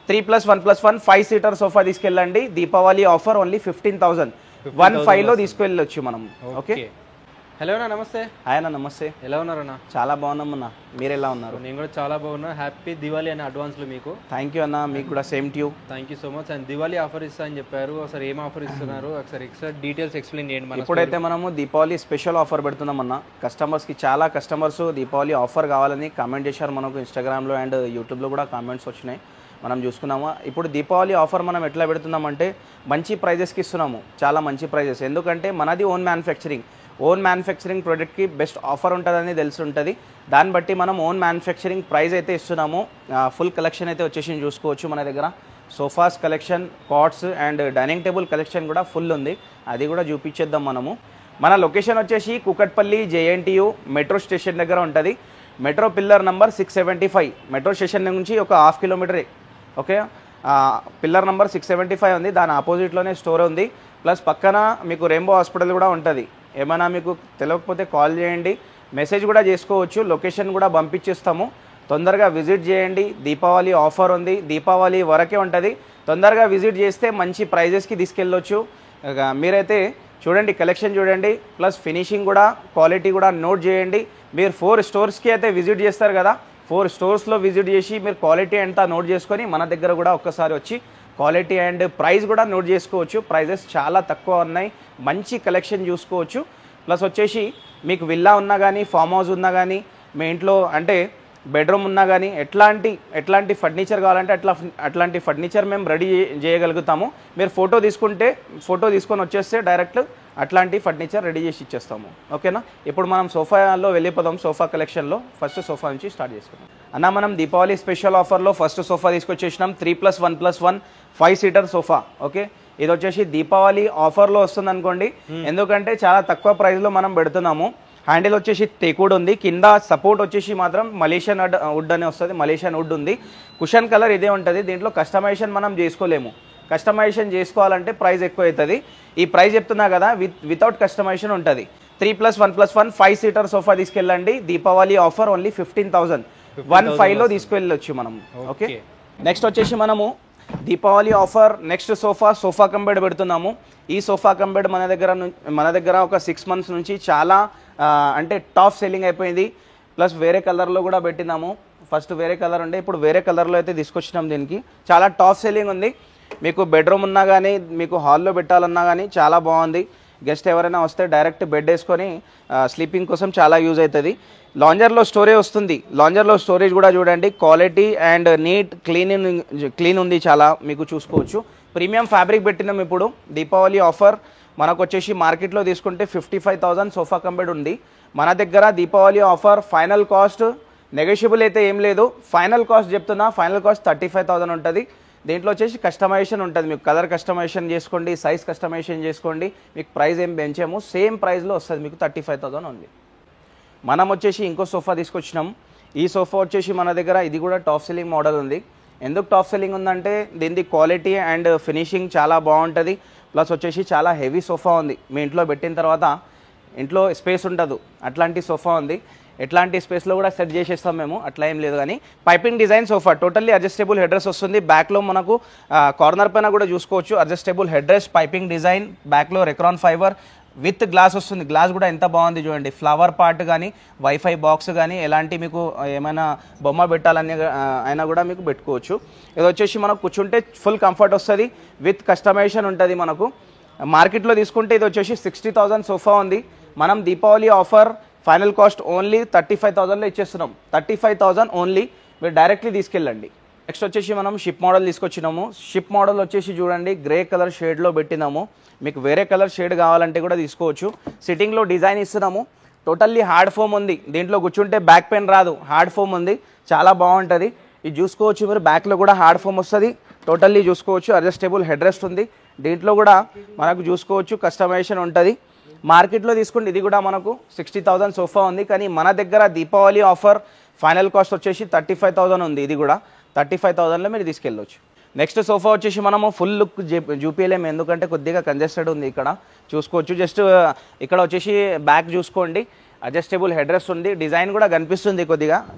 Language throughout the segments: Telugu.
3+1+1 5 సీటర్ సోఫా తీసుకెళ్ళండి. దీపావళి ఆఫర్ ఓన్లీ 15,000 15లో తీసుకెళ్ళొచ్చు మనం. ఓకే. హలో అన్న, నమస్తే. హాయ్ అన్న, నమస్తే. ఎలా ఉన్నారన్న? చాలా బాగున్నామన్న, మీరు ఎలా ఉన్నారు? నేను కూడా చాలా బాగున్నా. హ్యాపీ దివాళీ అన్న అడ్వాన్స్లో మీకు. థ్యాంక్ యూ అన్న, మీకు కూడా same to you. Thank you so much. And Diwali offer ఇస్తా అని చెప్పారు, ఒకసారి ఏం ఆఫర్ ఇస్తున్నారు ఒకసారి ఎక్స్ట్రా డీటెయిల్స్ ఎక్స్ప్లెయిన్ చేయండి. ఇప్పుడైతే మనము దీపావళి స్పెషల్ ఆఫర్ పెడుతున్నాం అన్న. కస్టమర్స్కి చాలా కస్టమర్స్ దీపావళి ఆఫర్ కావాలని కామెంట్ చేశారు మనకు ఇన్స్టాగ్రామ్లో అండ్ యూట్యూబ్లో కూడా కామెంట్స్ వచ్చినాయి, మనం చూసుకున్నాము. ఇప్పుడు దీపావళి ఆఫర్ మనం ఎట్లా పెడుతున్నామంటే మంచి ప్రైజెస్కి ఇస్తున్నాము, చాలా మంచి ప్రైజెస్. ఎందుకంటే మనది ఓన్ మ్యానుఫ్యాక్చరింగ్ ప్రోడక్ట్కి బెస్ట్ ఆఫర్ ఉంటుందని తెలిసి ఉంటుంది. దాన్ని బట్టి మనం ఓన్ మ్యానుఫ్యాక్చరింగ్ ప్రైస్ అయితే ఇస్తున్నాము. ఫుల్ కలెక్షన్ అయితే వచ్చేసి చూసుకోవచ్చు మన దగ్గర. Sofas collection, cots and dining table collection కూడా ఫుల్ ఉంది, అది కూడా చూపించేద్దాం మనము. మన లొకేషన్ వచ్చేసి కూకట్పల్లి JNTU మెట్రో స్టేషన్ దగ్గర ఉంటుంది. Metro pillar number 675, metro station నుంచి ఒక 1/2 కిలోమీటరే. ఓకే, పిల్లర్ నంబర్ 675 ఉంది, దాని ఆపోజిట్లోనే స్టోర్ ఉంది. ప్లస్ పక్కన మీకు రెయిన్బో హాస్పిటల్ కూడా ఉంటుంది. ఏమైనా మీకు తెలియకపోతే కాల్ చేయండి, మెసేజ్ కూడా చేసుకోవచ్చు, లొకేషన్ కూడా పంపించేస్తాము. తొందరగా విజిట్ చేయండి. దీపావళి ఆఫర్ ఉంది, దీపావళి వరకే ఉంటుంది. తొందరగా విజిట్ చేస్తే మంచి ప్రైజెస్కి తీసుకెళ్ళొచ్చు. మీరైతే చూడండి, కలెక్షన్ చూడండి, ప్లస్ ఫినిషింగ్ కూడా, క్వాలిటీ కూడా నోట్ చేయండి. మీరు 4 స్టోర్స్కి అయితే విజిట్ చేస్తారు కదా, 4 స్టోర్స్లో విజిట్ చేసి మీరు క్వాలిటీ అంతా నోట్ చేసుకొని మన దగ్గర కూడా ఒక్కసారి వచ్చి క్వాలిటీ అండ్ ప్రైస్ కూడా నోట్ చేసుకోవచ్చు. ప్రైజెస్ చాలా తక్కువ ఉన్నాయి, మంచి కలెక్షన్ చూసుకోవచ్చు. ప్లస్ వచ్చేసి మీకు విల్లా ఉన్నా కానీ, ఫామ్ హౌస్ ఉన్నా కానీ, మీ ఇంట్లో అంటే బెడ్రూమ్ ఉన్నా కానీ ఎట్లాంటి ఫర్నిచర్ కావాలంటే అట్లాంటి ఫర్నిచర్ మేము రెడీ చేయగలుగుతాము. మీరు ఫోటో తీసుకొని వచ్చేస్తే డైరెక్ట్ అట్లాంటి ఫర్నిచర్ రెడీ చేసి ఇచ్చేస్తాము. ఓకేనా? ఇప్పుడు మనం సోఫాలో వెళ్ళిపోదాం. సోఫా కలెక్షన్లో ఫస్ట్ సోఫా నుంచి స్టార్ట్ చేసుకుందాం అన్న. మనం దీపావళి స్పెషల్ ఆఫర్లో ఫస్ట్ సోఫా తీసుకొచ్చేసినాం. 3+1+1 5 సీటర్ సోఫా. ఓకే, ఇది వచ్చేసి దీపావళి ఆఫర్లో వస్తుంది అనుకోండి, ఎందుకంటే చాలా తక్కువ ప్రైస్లో మనం పెడుతున్నాము. హ్యాండిల్ వచ్చేసి టేకుడ్ ఉంది, కింద సపోర్ట్ వచ్చేసి మాత్రం మలేషియన్ వుడ్ అని వస్తుంది, మలేషియన్ వుడ్ ఉంది. కుషన్ కలర్ ఇదే ఉంటుంది. దీంట్లో కస్టమైజేషన్ మనం చేసుకోలేము, కస్టమైజేషన్ చేసుకోవాలంటే ప్రైస్ ఎక్కువ అవుతుంది. ఈ ప్రైస్ చెప్తున్నా కదా, వితౌట్ కస్టమైజేషన్ ఉంటుంది. 3+1+1 5 సీటర్ సోఫా తీసుకెళ్ళండి. దీపావళి ఆఫర్ ఓన్లీ 15,000 15లో తీసుకెళ్ళొచ్చు మనం. ఓకే, నెక్స్ట్ వచ్చేసి మనము Deepavali offer next sofa cum bed పెడుతున్నాము. ఈ సోఫా కమ్ బెడ్ మన దగ్గర ఒక 6 months నుంచి చాలా అంటే టాప్ సెల్లింగ్ అయిపోయింది. ప్లస్ వేరే కలర్లో కూడా పెట్టినాము. ఫస్ట్ వేరే కలర్ ఉండే, ఇప్పుడు వేరే కలర్లో అయితే తీసుకొచ్చినాం. దీనికి చాలా టాప్ సెల్లింగ్ ఉంది. మీకు బెడ్రూమ్ ఉన్నా కానీ, మీకు హాల్లో పెట్టాలన్నా కానీ చాలా బాగుంది. గెస్ట్ ఎవరైనా వస్తే డైరెక్ట్ బెడ్ వేసుకొని స్లీపింగ్ కోసం చాలా యూజ్ అవుతుంది. లాంజర్లో స్టోరేజ్ వస్తుంది. లాంజర్లో స్టోరేజ్ కూడా చూడండి, క్వాలిటీ అండ్ నీట్ క్లీన్ ఉంది, చాలా మీకు చూసుకోవచ్చు. ప్రీమియం ఫ్యాబ్రిక్ పెట్టినాం. ఇప్పుడు దీపావళి ఆఫర్ మనకు వచ్చేసి మార్కెట్లో తీసుకుంటే 55,000 సోఫా కమ్ బెడ్ ఉంది. మన దగ్గర Deepavali offer final cost negotiable అయితే ఏం లేదు. ఫైనల్ కాస్ట్ చెప్తున్నా, ఫైనల్ కాస్ట్ 35,000 ఉంటుంది. దీంట్లో వచ్చేసి కస్టమైజేషన్ ఉంటుంది, మీకు కలర్ కస్టమైజేషన్ చేసుకోండి, సైజ్ కస్టమైజేషన్ చేసుకోండి, మీకు ప్రైస్ ఏం పెంచాము, సేమ్ ప్రైస్లో వస్తుంది మీకు 35,000 ఉంది. మనం వచ్చేసి ఇంకో సోఫా తీసుకొచ్చినాం. ఈ సోఫా వచ్చేసి మన దగ్గర ఇది కూడా టాప్ సెల్లింగ్ మోడల్ ఉంది. ఎందుకు టాప్ సెల్లింగ్ ఉందంటే దీని క్వాలిటీ అండ్ ఫినిషింగ్ చాలా బాగుంటుంది. ప్లస్ వచ్చేసి చాలా హెవీ సోఫా ఉంది. మీ ఇంట్లో పెట్టిన తర్వాత ఇంట్లో స్పేస్ ఉండదు, అట్లాంటి సోఫా ఉంది. ఎట్లాంటి స్పేస్లో కూడా సెట్ చేసేస్తాం మేము, అట్లా ఏం లేదు. కానీ piping design sofa, totally adjustable head rest వస్తుంది. బ్యాక్లో మనకు కార్నర్ పైన కూడా చూసుకోవచ్చు, adjustable head rest, piping design, బ్యాక్లో రెక్రాన్ ఫైబర్ విత్ గ్లాస్ వస్తుంది. గ్లాస్ కూడా ఎంత బాగుంది చూడండి. ఫ్లవర్ పార్ట్ కానీ, వైఫై బాక్స్ కానీ, ఎలాంటి మీకు ఏమైనా బొమ్మ పెట్టాలని అయినా కూడా మీకు పెట్టుకోవచ్చు. ఇది వచ్చేసి మనకు కూర్చుంటే ఫుల్ కంఫర్ట్ వస్తుంది, విత్ కస్టమైజేషన్ ఉంటుంది. మనకు మార్కెట్లో తీసుకుంటే ఇది వచ్చేసి 60,000 సోఫా ఉంది. మనం Deepavali offer final cost only 35,000లో ఇచ్చేస్తున్నాం. 35,000 ఓన్లీ, మీరు డైరెక్ట్లీ తీసుకెళ్ళండి. నెక్స్ట్ వచ్చేసి మనం షిప్ మోడల్ తీసుకొచ్చినాము. షిప్ మోడల్ వచ్చేసి చూడండి, గ్రే కలర్ షేడ్లో పెట్టినాము. మీకు వేరే కలర్ షేడ్ కావాలంటే కూడా తీసుకోవచ్చు. సిట్టింగ్లో డిజైన్ ఇస్తున్నాము. టోటల్లీ హార్డ్ ఫోమ్ ఉంది. దీంట్లో కూర్చుంటే బ్యాక్ పెయిన్ రాదు, హార్డ్ ఫోమ్ ఉంది, చాలా బాగుంటుంది. ఇది చూసుకోవచ్చు మీరు, బ్యాక్లో కూడా హార్డ్ ఫోమ్ వస్తుంది. టోటల్లీ చూసుకోవచ్చు, అడ్జస్టబుల్ హెడ్ రెస్ట్ ఉంది. దీంట్లో కూడా మనకు చూసుకోవచ్చు కస్టమైజేషన్ ఉంటుంది. మార్కెట్లో తీసుకుంటే ఇది కూడా మనకు 60,000 సోఫా ఉంది. కానీ మన దగ్గర దీపావళి ఆఫర్ ఫైనల్ కాస్ట్ వచ్చేసి 35,000 ఉంది. ఇది కూడా 35,000లో మీరు తీసుకెళ్ళవచ్చు. నెక్స్ట్ సోఫా వచ్చేసి మనము ఫుల్ లుక్ చూపించలేము, ఎందుకంటే కొద్దిగా కంజెస్టెడ్ ఉంది. ఇక్కడ చూసుకోవచ్చు, జస్ట్ ఇక్కడ వచ్చేసి బ్యాక్ చూసుకోండి, అడ్జస్టబుల్ హెడ్ రెస్ట్ ఉంది. డిజైన్ కూడా కనిపిస్తుంది,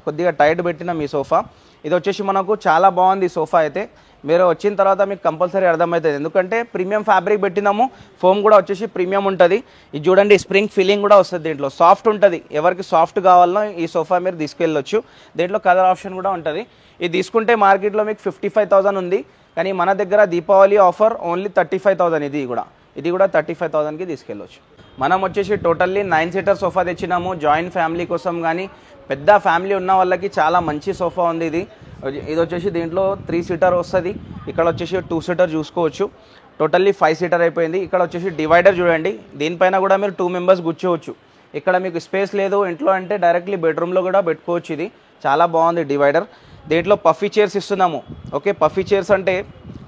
కొద్దిగా టైట్ పెట్టిన మీ సోఫా. ఇది వచ్చేసి మనకు చాలా బాగుంది సోఫా అయితే. మీరు వచ్చిన తర్వాత మీకు కంపల్సరీ అర్థమవుతుంది, ఎందుకంటే ప్రీమియం ఫ్యాబ్రిక్ పెట్టినాము, ఫోమ్ కూడా వచ్చేసి ప్రీమియం ఉంటుంది. ఇది చూడండి, స్ప్రింగ్ ఫీలింగ్ కూడా వస్తుంది, దీంట్లో సాఫ్ట్ ఉంటుంది. ఎవరికి సాఫ్ట్ కావాలనో ఈ సోఫా మీరు తీసుకెళ్ళొచ్చు. దీంట్లో కలర్ ఆప్షన్ కూడా ఉంటుంది. ఇది తీసుకుంటే మార్కెట్లో మీకు 55,000 ఉంది, కానీ మన దగ్గర దీపావళి ఆఫర్ ఓన్లీ 35,000. ఇది కూడా 35,000కి తీసుకెళ్ళొచ్చు. మనం వచ్చేసి టోటల్లీ 9 సీటర్ సోఫా తెచ్చినాము. జాయింట్ ఫ్యామిలీ కోసం కానీ పెద్ద ఫ్యామిలీ ఉన్న వాళ్ళకి చాలా మంచి సోఫా ఉంది. ఇది వచ్చేసి దీంట్లో 3 సీటర్ వస్తుంది. ఇక్కడ వచ్చేసి 2 సీటర్ చూసుకోవచ్చు. టోటల్లీ 5 సీటర్ అయిపోయింది. ఇక్కడ వచ్చేసి డివైడర్ చూడండి, దీనిపైన కూడా మీరు 2 మెంబర్స్ కూర్చోవచ్చు. ఇక్కడ మీకు స్పేస్ లేదు ఇంట్లో అంటే డైరెక్ట్లీ బెడ్రూమ్లో కూడా పెట్టుకోవచ్చు. ఇది చాలా బాగుంది డివైడర్. దీంట్లో పఫీ చైర్స్ ఇస్తున్నాము. ఓకే, పఫీ చైర్స్ అంటే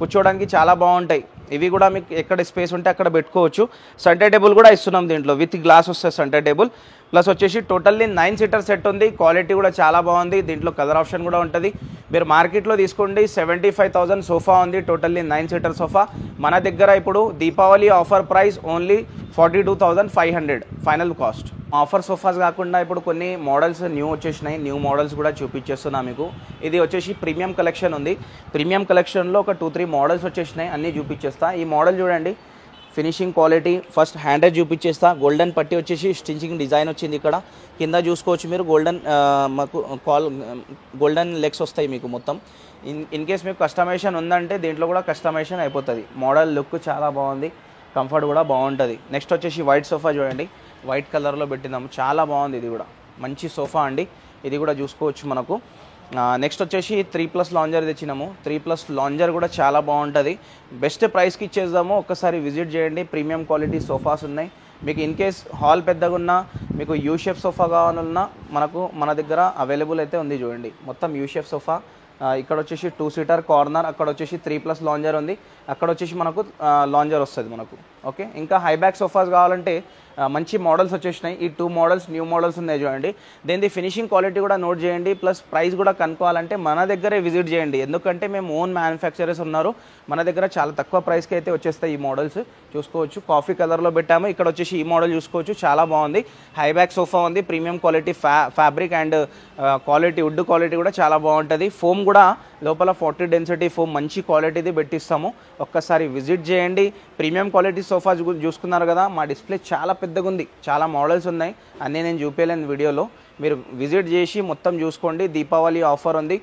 కూర్చోవడానికి చాలా బాగుంటాయి. ఇవి కూడా మీకు ఎక్కడ స్పేస్ ఉంటే అక్కడ పెట్టుకోవచ్చు. సెంటర్ టేబుల్ కూడా ఇస్తున్నాం దీంట్లో, విత్ గ్లాస్ వస్తుంది సెంటర్ టేబుల్. ప్లస్ వచ్చేసి టోటల్లీ 9 సీటర్ సెట్ ఉంది. క్వాలిటీ కూడా చాలా బాగుంది. దీంట్లో కలర్ ఆప్షన్ కూడా ఉంటుంది. మీరు మార్కెట్లో తీసుకోండి 75,000 సోఫా ఉంది. Totally 9 seater sofa. మన దగ్గర ఇప్పుడు Deepavali offer price only 42,500 final cost. Offer sofas కాకుండా ఇప్పుడు కొన్ని మోడల్స్ న్యూ వచ్చేసినాయి. న్యూ మోడల్స్ కూడా చూపించేస్తున్నా మీకు. ఇది వచ్చేసి ప్రీమియం కలెక్షన్ ఉంది. ప్రీమియం కలెక్షన్లో ఒక 2-3 మోడల్స్ వచ్చేసినాయి, అన్నీ చూపించేస్తా. ఈ మోడల్ చూడండి, ఫినిషింగ్ క్వాలిటీ. ఫస్ట్ హ్యాండెడ్ చూపించేస్తా. గోల్డెన్ పట్టి వచ్చేసి స్టించింగ్ డిజైన్ వచ్చింది. ఇక్కడ కింద చూసుకోవచ్చు మీరు, మాకు గోల్డెన్ లెగ్స్ వస్తాయి మీకు మొత్తం. ఇన్ కేస్ మీకు కస్టమైజేషన్ ఉందంటే దీంట్లో కూడా కస్టమైజేషన్ అయిపోతుంది. మోడల్ లుక్ చాలా బాగుంది, కంఫర్ట్ కూడా బాగుంటుంది. నెక్స్ట్ వచ్చేసి వైట్ సోఫా చూడండి, వైట్ కలర్లో పెట్టినాము, చాలా బాగుంది. ఇది కూడా మంచి సోఫా అండి, ఇది కూడా చూసుకోవచ్చు మనకు. నెక్స్ట్ వచ్చేసి 3+ లాంజర్ తెచ్చినాము. 3+ లాంజర్ కూడా చాలా బాగుంటుంది. బెస్ట్ ప్రైస్కి ఇచ్చేద్దాము, ఒక్కసారి విజిట్ చేయండి. ప్రీమియం క్వాలిటీ సోఫాస్ ఉన్నాయి. మీకు ఇన్ కేస్ హాల్ పెద్దగా ఉన్నా, మీకు యూ షేప్ సోఫా కావాలన్నా మన దగ్గర అవైలబుల్ అయితే ఉంది. చూడండి, మొత్తం యూ షేప్ సోఫా. ఇక్కడ వచ్చేసి 2 సీటర్ కార్నర్, అక్కడ వచ్చేసి 3+ లాంజర్ ఉంది, అక్కడ వచ్చేసి మనకు లాంజర్ వస్తుంది మనకు. ఓకే, ఇంకా హైబ్యాక్ సోఫాస్ కావాలంటే మంచి మోడల్స్ వచ్చేసినాయి. ఈ 2 మోడల్స్ న్యూ మోడల్స్ ఉన్నాయి చూడండి. దీని ఫినిషింగ్ క్వాలిటీ కూడా నోట్ చేయండి. ప్లస్ ప్రైస్ కూడా కనుక్కోవాలంటే మన దగ్గరే విజిట్ చేయండి, ఎందుకంటే మేము ఓన్ మ్యానుఫ్యాక్చరర్స్ ఉన్నారు. మన దగ్గర చాలా తక్కువ ప్రైస్కి అయితే వచ్చేస్తాయి ఈ మోడల్స్. చూసుకోవచ్చు, కాఫీ కలర్లో పెట్టాము. ఇక్కడ వచ్చేసి ఈ మోడల్ చూసుకోవచ్చు, చాలా బాగుంది. హైబ్యాక్ సోఫా ఉంది, premium quality fabric and quality, wood quality కూడా చాలా బాగుంటుంది. ఫోమ్ కూడా లోపల 40 డెన్సిటీ ఫోమ్, మంచి క్వాలిటీది పెట్టిస్తాము. ఒక్కసారి విజిట్ చేయండి. ప్రీమియం క్వాలిటీ సోఫా చూసుకున్నారు కదా, మా డిస్ప్లే చాలా పెద్దగా ఉంది, చాలా మోడల్స్ ఉన్నాయి, అన్నీ నేను చూపించలేను వీడియోలో. మీరు విజిట్ చేసి మొత్తం చూసుకోండి. దీపావళి ఆఫర్ ఉంది.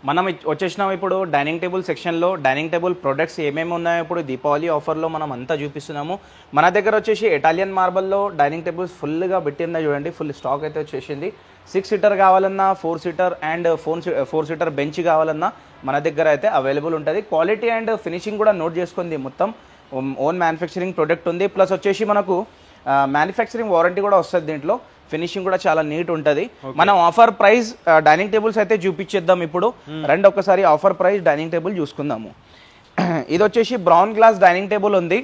మనం వచ్చేసినాం ఇప్పుడు డైనింగ్ టేబుల్ సెక్షన్లో. డైనింగ్ టేబుల్ ప్రొడక్ట్స్ ఏమేమి ఉన్నాయో ఇప్పుడు దీపావళి ఆఫర్లో మనం అంతా చూపిస్తున్నాము. మన దగ్గర వచ్చేసి ఇటాలియన్ మార్బల్లో డైనింగ్ టేబుల్స్ ఫుల్గా పెట్టిందా చూడండి, ఫుల్ స్టాక్ అయితే వచ్చేసింది. 6 సీటర్ కావాలన్నా, 4 సీటర్ అండ్ 4 సీటర్ బెంచ్ కావాలన్నా మన దగ్గర అయితే అవైలబుల్ ఉంటుంది. క్వాలిటీ అండ్ ఫినిషింగ్ కూడా నోట్ చేసుకుంది, మొత్తం ఓన్ మ్యానుఫ్యాక్చరింగ్ ప్రొడక్ట్ ఉంది. ప్లస్ వచ్చేసి మనకు మ్యానుఫ్యాక్చరింగ్ వారంటీ కూడా వస్తుంది దీంట్లో. ఫినిషింగ్ కూడా చాలా నీట్ ఉంటుంది. మనం ఆఫర్ ప్రైస్ డైనింగ్ టేబుల్స్ అయితే చూపించేద్దాం ఇప్పుడు. రెండు ఒక్కసారి ఆఫర్ ప్రైస్ డైనింగ్ టేబుల్ చూసుకుందాము. ఇది వచ్చేసి బ్రౌన్ గ్లాస్ డైనింగ్ టేబుల్ ఉంది.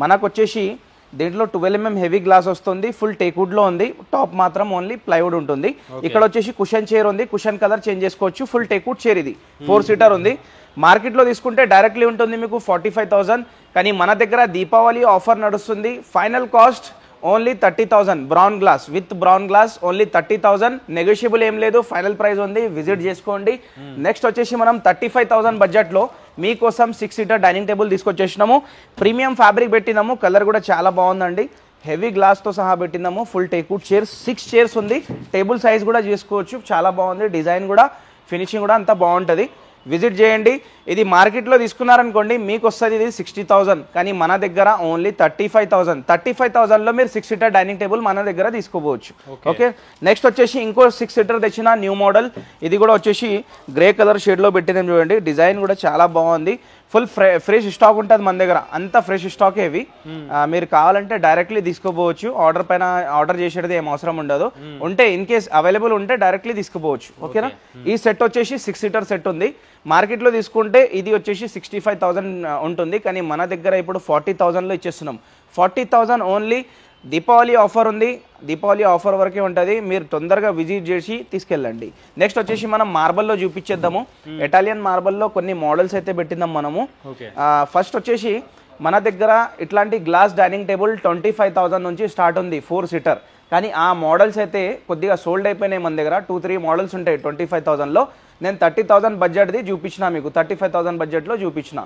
మనకు వచ్చేసి దీంట్లో 12 mm హెవీ గ్లాస్ వస్తుంది, ఫుల్ టేక్వుడ్లో ఉంది. టాప్ మాత్రం ఓన్లీ ప్లైవుడ్ ఉంటుంది. ఇక్కడ వచ్చేసి కుషన్ చైర్ ఉంది, కుషన్ కలర్ చేంజ్ చేసుకోవచ్చు. ఫుల్ టేక్వుడ్ చైర్, ఇది 4 సీటర్ ఉంది. మార్కెట్లో తీసుకుంటే డైరెక్ట్లీ ఉంటుంది మీకు 45,000, కానీ మన దగ్గర దీపావళి ఆఫర్ నడుస్తుంది. Final cost only 30,000. Brown glass with brown glass only 30,000. Negotiable ఏం లేదు, ఫైనల్ ప్రైస్ ఉంది, విజిట్ చేసుకోండి. నెక్స్ట్ వచ్చేసి మనం 35,000 బడ్జెట్లో మీకోసం 6 సీటర్ డైనింగ్ టేబుల్ తీసుకొచ్చేసినాము. ప్రీమియం ఫ్యాబ్రిక్ పెట్టినాము, కలర్ కూడా చాలా బాగుందండి. హెవీ గ్లాస్తో సహా పెట్టినాము. ఫుల్ టేక్వుడ్ చైర్స్, 6 చైర్స్ ఉంది. టేబుల్ సైజ్ కూడా చేసుకోవచ్చు, చాలా బాగుంది. డిజైన్ కూడా, ఫినిషింగ్ కూడా అంతా బాగుంటుంది. విజిట్ చేయండి. ఇది మార్కెట్లో తీసుకున్నారనుకోండి మీకు వస్తుంది ఇది 60,000, కానీ మన దగ్గర ఓన్లీ 35,000. 35,000లో మీరు 6 సీటర్ డైనింగ్ టేబుల్ మన దగ్గర తీసుకోవచ్చు. ఓకే, నెక్స్ట్ వచ్చేసి ఇంకో 6 సీటర్ తెచ్చిన న్యూ మోడల్. ఇది కూడా వచ్చేసి గ్రే కలర్ షేడ్లో పెట్టినాం చూడండి. డిజైన్ కూడా చాలా బాగుంది. ఫుల్ ఫ్రెష్ స్టాక్ ఉంటుంది మన దగ్గర, అంత ఫ్రెష్ స్టాక్ ఇవి. మీరు కావాలంటే డైరెక్ట్లీ తీసుకోపోవచ్చు, ఆర్డర్ పైన ఆర్డర్ చేసేది ఏం అవసరం ఉండదు. ఉంటే ఇన్ కేస్ అవైలబుల్ ఉంటే డైరెక్ట్లీ తీసుకోపోవచ్చు. ఓకేనా, ఈ సెట్ వచ్చేసి 6 సీటర్ సెట్ ఉంది. మార్కెట్లో తీసుకుంటే ఇది వచ్చేసి 65,000 ఉంటుంది, కానీ మన దగ్గర ఇప్పుడు 40,000లో ఇచ్చేస్తున్నాం. 40,000 ఓన్లీ. దీపావళి ఆఫర్ ఉంది, దీపావళి ఆఫర్ వరకే ఉంటుంది. మీరు తొందరగా విజిట్ చేసి తీసుకెళ్ళండి. నెక్స్ట్ వచ్చేసి మనం మార్బల్లో చూపించేద్దాము. ఇటాలియన్ మార్బల్లో కొన్ని మోడల్స్ అయితే పెట్టిందాం మనము. ఫస్ట్ వచ్చేసి మన దగ్గర ఇట్లాంటి గ్లాస్ డైనింగ్ టేబుల్ 25,000 నుంచి స్టార్ట్ ఉంది, 4 సీటర్. కానీ ఆ మోడల్స్ అయితే కొద్దిగా సోల్డ్ అయిపోయినాయి మన దగ్గర. 2-3 మోడల్స్ ఉంటాయి 25,000లో. నేను 30,000 బడ్జెట్ది చూపించిన, మీకు 35,000 బడ్జెట్లో చూపించిన.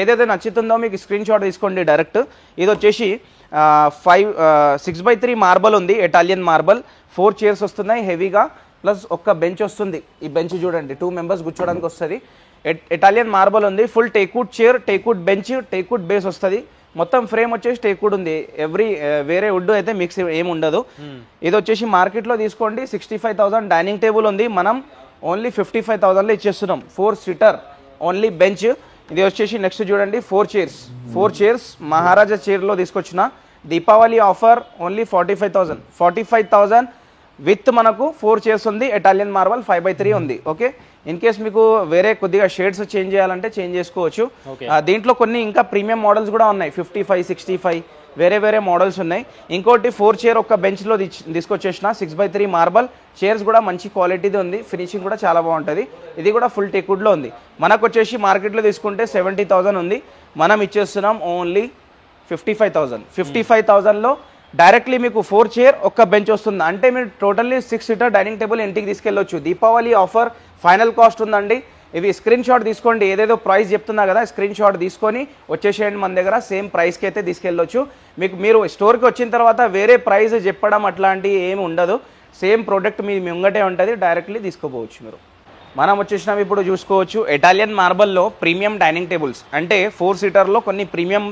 ఏదైతే నచ్చుతుందో మీకు స్క్రీన్ షాట్ తీసుకోండి డైరెక్ట్. ఇది వచ్చేసి 6x3 మార్బల్ ఉంది, ఇటాలియన్ మార్బల్. 4 చైర్స్ వస్తున్నాయి హెవీగా, ప్లస్ ఒక్క బెంచ్ వస్తుంది. ఈ బెంచ్ చూడండి 2 మెంబర్స్ కూర్చోడానికి వస్తుంది. ఇటాలియన్ మార్బల్ ఉంది, full teakwood chair, teakwood bench, teakwood base వస్తుంది. మొత్తం ఫ్రేమ్ వచ్చేసి టేక్వుడ్ ఉంది. వేరే వుడ్ అయితే మిక్స్ ఏమి ఉండదు. ఇది వచ్చేసి మార్కెట్లో తీసుకోండి 65,000. డైనింగ్ టేబుల్ ఉంది, మనం ఓన్లీ 55,000లో ఇచ్చేస్తున్నాం. 4 సీటర్ ఓన్లీ బెంచ్. ఇది వచ్చేసి నెక్స్ట్ చూడండి 4 చైర్స్ మహారాజా చైర్లో తీసుకొచ్చిన. దీపావళి ఆఫర్ ఓన్లీ 45,000 విత్ మనకు 4 చైర్స్ ఉంది. ఇటాలియన్ మార్బల్ 5x3 ఉంది. ఓకే, ఇన్ కేస్ మీకు వేరే కొద్దిగా షేడ్స్ చేంజ్ చేయాలంటే చేంజ్ చేసుకోవచ్చు. దీంట్లో కొన్ని ఇంకా ప్రీమియం మోడల్స్ కూడా ఉన్నాయి, 55, 65 వేరే మోడల్స్ ఉన్నాయి. ఇంకోటి 4 చైర్ ఒక బెంచ్లో తీసుకొచ్చేసిన 6x3 మార్బల్. చైర్స్ కూడా మంచి క్వాలిటీది ఉంది, ఫినిషింగ్ కూడా చాలా బాగుంటుంది. ఇది కూడా ఫుల్ టేక్వుడ్లో ఉంది. మనకు వచ్చేసి మార్కెట్లో తీసుకుంటే 70,000 ఉంది, మనం ఇచ్చేస్తున్నాం ఓన్లీ 55,000లో డైరెక్ట్లీ మీకు 4 చైర్ ఒక్క బెంచ్ వస్తుంది. అంటే మీరు టోటల్లీ 6 సీటర్ డైనింగ్ టేబుల్ ఇంటికి తీసుకెళ్ళొచ్చు. దీపావళి ఆఫర్ ఫైనల్ కాస్ట్ ఉందండి. ఇవి స్క్రీన్ షాట్ తీసుకోండి, ఏదేదో ప్రైస్ చెప్తున్నా కదా స్క్రీన్ షాట్ తీసుకొని వచ్చేసేయండి. మన దగ్గర సేమ్ ప్రైస్కి అయితే తీసుకెళ్ళొచ్చు. మీరు స్టోర్కి వచ్చిన తర్వాత వేరే ప్రైస్ చెప్పడం అట్లాంటివి ఏమి ఉండదు. సేమ్ ప్రోడక్ట్ మీ ముంగటే ఉంటుంది, డైరెక్ట్లీ తీసుకోపోవచ్చు మీరు. మనం వచ్చేసినాం ఇప్పుడు చూసుకోవచ్చు ఇటాలియన్ మార్బల్లో ప్రీమియం డైనింగ్ టేబుల్స్. అంటే 4 సీటర్లో కొన్ని ప్రీమియం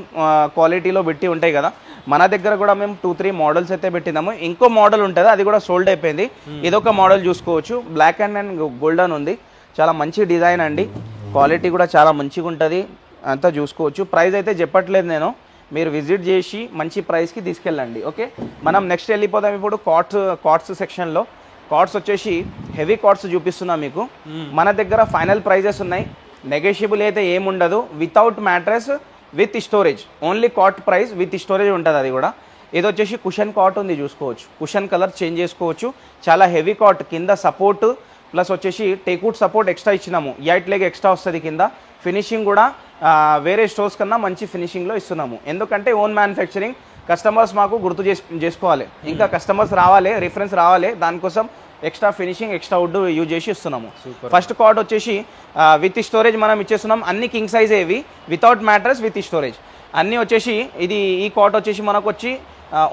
క్వాలిటీలో పెట్టి ఉంటాయి కదా, మన దగ్గర కూడా మేము 2-3 మోడల్స్ అయితే పెట్టినాము. ఇంకో మోడల్ ఉంటుంది, అది కూడా సోల్డ్ అయిపోయింది. ఇదొక మోడల్ చూసుకోవచ్చు, బ్లాక్ అండ్ గోల్డెన్ ఉంది. చాలా మంచి డిజైన్ అండి, క్వాలిటీ కూడా చాలా మంచిగా ఉంటుంది. అంతా చూసుకోవచ్చు. ప్రైస్ అయితే చెప్పట్లేదు నేను, మీరు విజిట్ చేసి మంచి ప్రైస్కి తీసుకెళ్ళండి. ఓకే, మనం నెక్స్ట్ వెళ్ళిపోదాం ఇప్పుడు కాట్స్ సెక్షన్లో. కార్డ్స్ వచ్చేసి హెవీ కార్డ్స్ చూపిస్తున్నా మీకు. మన దగ్గర ఫైనల్ ప్రైజెస్ ఉన్నాయి, నెగోషియబుల్ అయితే ఏముండదు. Without mattress with storage, only cot price with storage ఉంటుంది. అది కూడా ఇది వచ్చేసి కుషన్ కాట్ ఉంది చూసుకోవచ్చు. కుషన్ కలర్ చేంజ్ చేసుకోవచ్చు. చాలా హెవీ కాట్, కింద సపోర్ట్ ప్లస్ వచ్చేసి టేక్వుడ్ సపోర్ట్ ఎక్స్ట్రా ఇచ్చినాము. 8 లెగ్ ఎక్స్ట్రా వస్తుంది కింద. ఫినిషింగ్ కూడా వేరే స్టోర్స్ కన్నా మంచి ఫినిషింగ్లో ఇస్తున్నాము. ఎందుకంటే ఓన్ మ్యానుఫ్యాక్చరింగ్, కస్టమర్స్ మాకు గుర్తు చేసుకోవాలి, ఇంకా కస్టమర్స్ రావాలి, రిఫరెన్స్ రావాలి, దానికోసం extra finishing extra wood use చేసి ఇస్తున్నాము. ఫస్ట్ కార్డ్ వచ్చేసి విత్ స్టోరేజ్ మనం ఇచ్చేస్తున్నాం. అన్ని కింగ్ సైజ్ ఏవి, వితౌట్ మ్యాట్రెస్ విత్ స్టోరేజ్ అన్నీ వచ్చేసి. ఈ కార్డ్ వచ్చేసి మనకు వచ్చి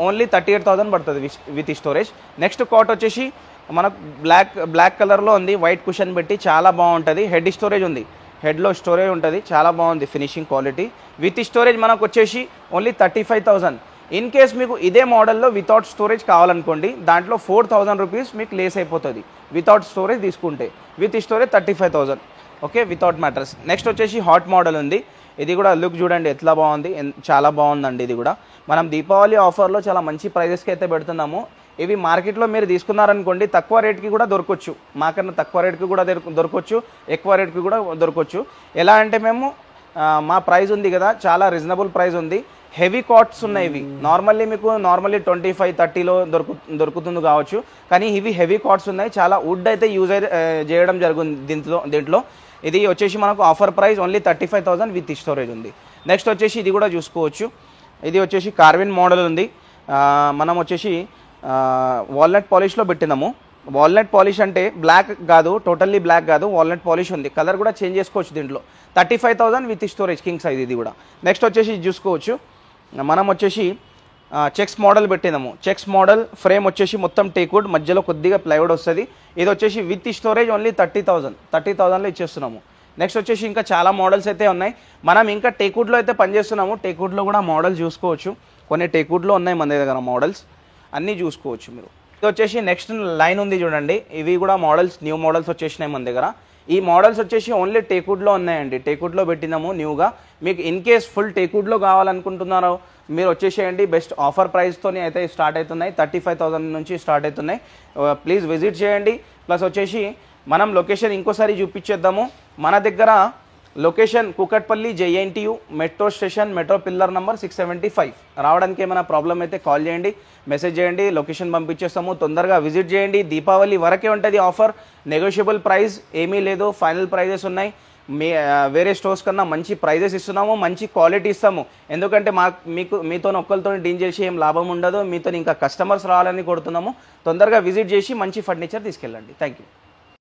ఓన్లీ 38,000 పడుతుంది విత్ స్టోరేజ్. నెక్స్ట్ కార్డ్ వచ్చేసి మనకు బ్లాక్ కలర్లో ఉంది, వైట్ కుషన్ పెట్టి చాలా బాగుంటుంది. హెడ్ స్టోరేజ్ ఉంది, హెడ్లో స్టోరేజ్ ఉంటుంది, చాలా బాగుంది ఫినిషింగ్ క్వాలిటీ. విత్ స్టోరేజ్ మనకు వచ్చేసి ఓన్లీ 35,000. ఇన్ కేస్ మీకు ఇదే మోడల్లో వితౌట్ స్టోరేజ్ కావాలనుకోండి, దాంట్లో 4,000 రూపీస్ మీకు లేస్ అయిపోతుంది వితౌట్ స్టోరేజ్ తీసుకుంటే. With storage 35,000. Okay, without mattress. Next వచ్చేసి హాట్ మోడల్ ఉంది. ఇది కూడా లుక్ చూడండి ఎట్లా బాగుంది, చాలా బాగుందండి. ఇది కూడా మనం దీపావళి ఆఫర్లో చాలా మంచి ప్రైజెస్కి అయితే పెడుతున్నాము. ఇవి మార్కెట్లో మీరు తీసుకున్నారనుకోండి తక్కువ రేట్కి కూడా దొరకవచ్చు, మాకన్నా తక్కువ రేట్కి కూడా దొరకవచ్చు, ఎక్కువ రేట్కి కూడా దొరకవచ్చు. ఎలా అంటే మేము మా ప్రైస్ ఉంది కదా, చాలా రీజనబుల్ ప్రైస్ ఉంది. హెవీ కాట్స్ ఉన్నాయి ఇవి. మీకు 25-30లో దొరుకుతుంది కావచ్చు, కానీ ఇవి హెవీ కాట్స్ ఉన్నాయి. చాలా వుడ్ అయితే యూజ్ చేయడం జరుగుతుంది దీంట్లో. ఇది వచ్చేసి మనకు offer price only 35,000 with storage ఉంది. నెక్స్ట్ వచ్చేసి ఇది కూడా చూసుకోవచ్చు. ఇది వచ్చేసి కార్విన్ మోడల్ ఉంది. మనం వచ్చేసి వాల్నట్ పాలిష్లో పెట్టినాము. వాల్నట్ పాలిష్ అంటే బ్లాక్ కాదు, టోటల్లీ బ్లాక్ కాదు, వాల్నట్ పాలిష్ ఉంది. కలర్ కూడా చేంజ్ చేసుకోవచ్చు దీంట్లో. 35,000 విత్ స్టోరేజ్, కింగ్ సైజ్ ఇది కూడా. నెక్స్ట్ వచ్చేసి చూసుకోవచ్చు మనం వచ్చేసి చెక్స్ మోడల్ పెట్టినాము. చెక్స్ మోడల్ ఫ్రేమ్ వచ్చేసి మొత్తం టేక్వుడ్, మధ్యలో కొద్దిగా ప్లైవుడ్ వస్తుంది. ఇది వచ్చేసి విత్ స్టోరేజ్ ఓన్లీ 30,000లో ఇచ్చేస్తున్నాము. నెక్స్ట్ వచ్చేసి ఇంకా చాలా మోడల్స్ అయితే ఉన్నాయి. మనం ఇంకా టేక్వుడ్లో అయితే పనిచేస్తున్నాము. టేక్వుడ్లో కూడా మోడల్స్ చూసుకోవచ్చు, కొన్ని టేక్వుడ్లో ఉన్నాయి మన దగ్గర మోడల్స్, అన్నీ చూసుకోవచ్చు మీరు. ఇది వచ్చేసి నెక్స్ట్ లైన్ ఉంది చూడండి, ఇవి కూడా మోడల్స్, న్యూ మోడల్స్ వచ్చేసినాయి మన దగ్గర. ఈ మోడల్స్ వచ్చేసి ఓన్లీ టేక్వుడ్లో ఉన్నాయండి, టేక్వుడ్లో పెట్టినాము న్యూగా. మీకు ఇన్ కేస్ ఫుల్ టేక్వుడ్లో కావాలనుకుంటున్నారో మీరు వచ్చేసేయండి. బెస్ట్ ఆఫర్ ప్రైస్తోనే అయితే స్టార్ట్ అవుతున్నాయి, 35,000 నుంచి స్టార్ట్ అవుతున్నాయి. ప్లీజ్ విజిట్ చేయండి. ప్లస్ వచ్చేసి మనం లొకేషన్ ఇంకోసారి చూపించేద్దాము. మన దగ్గర location Kukatpally JNTU metro station, metro pillar number 675. రావడానికి ఏమైనా ప్రాబ్లం అయితే కాల్ చేయండి, మెసేజ్ చేయండి, లొకేషన్ పంపించేస్తాము. తొందరగా విజిట్ చేయండి. దీపావళి వరకే ఉంటుంది ఆఫర్, నెగోషియబుల్ ప్రైస్ ఏమీ లేదు, ఫైనల్ ప్రైజెస్ ఉన్నాయి. వేరే స్టోర్స్ కన్నా మంచి ప్రైజెస్ ఇస్తున్నాము, మంచి క్వాలిటీ ఇస్తాము. ఎందుకంటే మీతో ఒక్కరితో డీల్ చేసి ఏం లాభం ఉండదు, మీతో ఇంకా కస్టమర్స్ రావాలని కొడుతున్నాము. తొందరగా విజిట్ చేసి మంచి ఫర్నిచర్ తీసుకెళ్ళండి. Thank you.